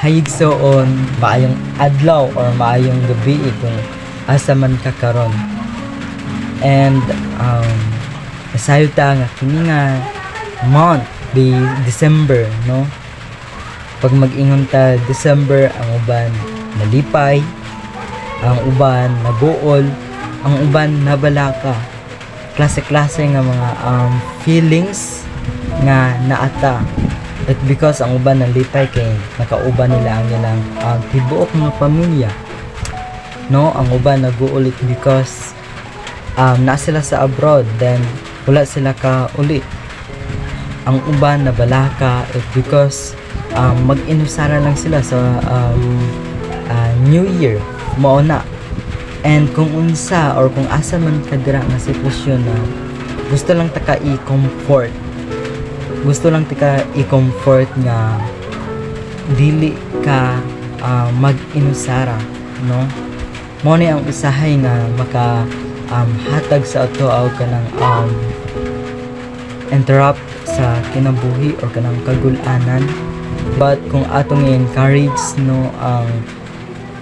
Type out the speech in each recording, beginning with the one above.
hayigsoon maayong adlaw or maayong gabi kung asa man ka karon. And nasayo ta nga kini nga month di December, no? Pag mag-ingon ta December, ang uban nalipay, ang uban nabuol, ang uban nabalaka. Klase-klase nga mga feelings nga naata. It because ang uban nalipay kay nakauban nila ang ilang tibuok nga pamilya, no? Ang uban naguulit because na sila sa abroad, then wala sila ka ulit. Ang uban nabalaka it because mag-inusara lang sila sa New Year mao na. And kung unsa or kung asa man kadira nga sitwasyon na gusto lang ta ka i-comfort, gusto lang tika i-comfort nga dili ka mag-inusara, no? Mo ni ang usahay nga maka hatag sa ato aw kanang interrupt sa kinabuhi or kanang kagul-anan. But kung atong i-encourage, no, ang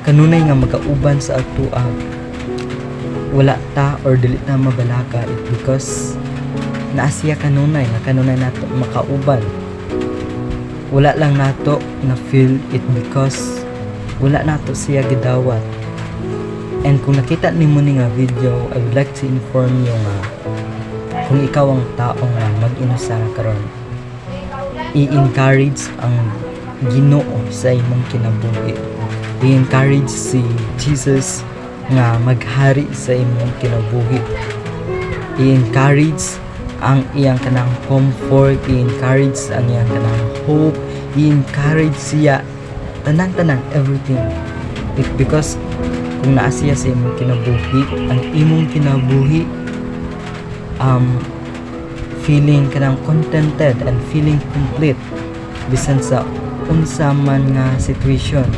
kanunay nga magauban sa ato wala ta or dili ta mabalaka it because naasiya kanunay nato makauban. Wala lang nato na feel it because wala nato siya gidawat. And kung nakita nimo ni nga video, I would like to inform you nga kung ikaw ang tao nga mag-inusara karon, i-encourage ang Ginoo sa imong kinabuhi. I-encourage si Jesus nga maghari sa imong kinabuhi. I-encourage ang iyang kanang comfort, i-encourage ang iyang kanang hope, i-encourage siya tanang everything. It because kung naa siya sa imong kinabuhi, ang imong kinabuhi feeling kanang contented and feeling complete bisan sa unsa man nga situation,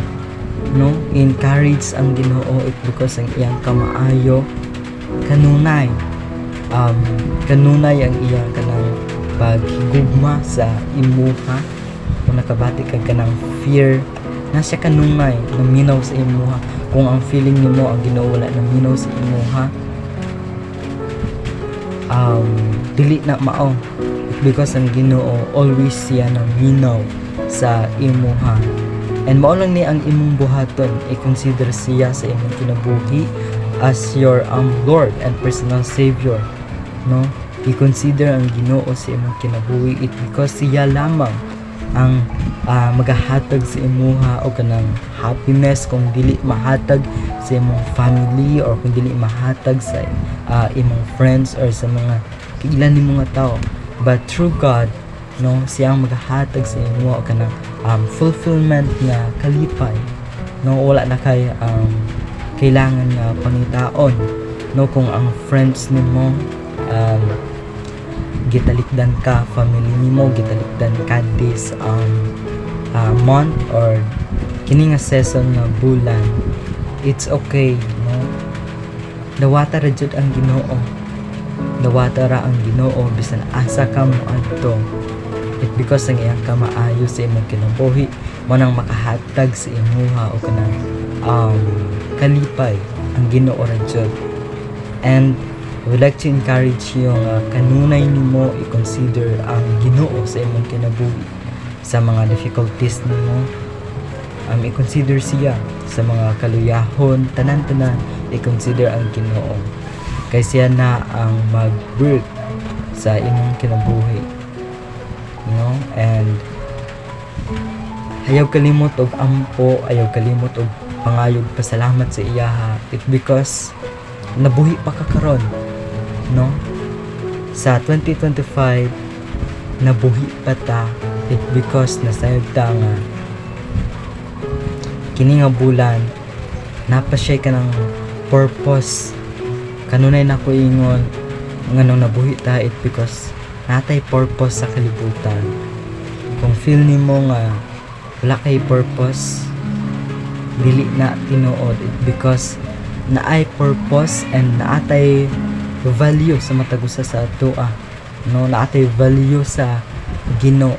no? I-encourage ang Ginoo it because ang iyang kamaayo kanunay kanunay ang iyang kanang paghigugma sa imuha. Kung nakabati ka kanang fear na siya kanunay naminaw sa imuha. Kung ang feeling nimo ang Ginoo wala naminaw sa imuha, dili na mao because ang Ginoo always siya naminaw sa imuha. And mao lang ni ang imong buhaton, i-consider siya sa imong kinabuhi as your Lord and personal Savior, no? I-consider ang Ginoo sa imong kinabuhi it because siya lamang ang magahatag sa imuha o kanang happiness. Kung dili mahatag sa imong family or kung dili mahatag sa imong friends or sa mga kailan nimo nga tao, but through God, no, siya ang magahatag sa imuha o kanang fulfillment nga kalipay, no? Wala na kay kailangan nga pangitaon, no? Kung ang friends nimo gitalikdan ka, family nimo gitalikdan ka this month or kini nga season nga bulan, it's okay, no? Dawata ra jud ang Ginoo, dawata ra ang Ginoo bisan asa ka mo adto. It because ang iyang kamaayo sa imong kinabuhi mo nang makahatag sa imuha o kanang kalipay ang Ginoo ra jud. And I would like to encourage you nga kanunay nimo i-consider ang Ginoo sa imong kinabuhi. Sa mga difficulties nimo, i-consider siya. Sa mga kaluyahon, tanan-tanan, i-consider ang Ginoo. Kay siya na ang mag-work sa imong kinabuhi. You know? And ayaw kalimot og ampo, ayaw kalimot og pangayog pasalamat sa iyaha. It because nabuhi pa ka karon, no? Sa 2025 nabuhi pa ta it because nasayod ta nga kini nga bulan napasya ka ng purpose. Kanunay na ko ingon nganong nabuhi ta it because natay purpose sa kalibutan. Kung feel nimo nga wala kay purpose, dili na tinuod it because naay purpose and naatay value sa matag usa sa ato, no? Naatay value sa Ginoo.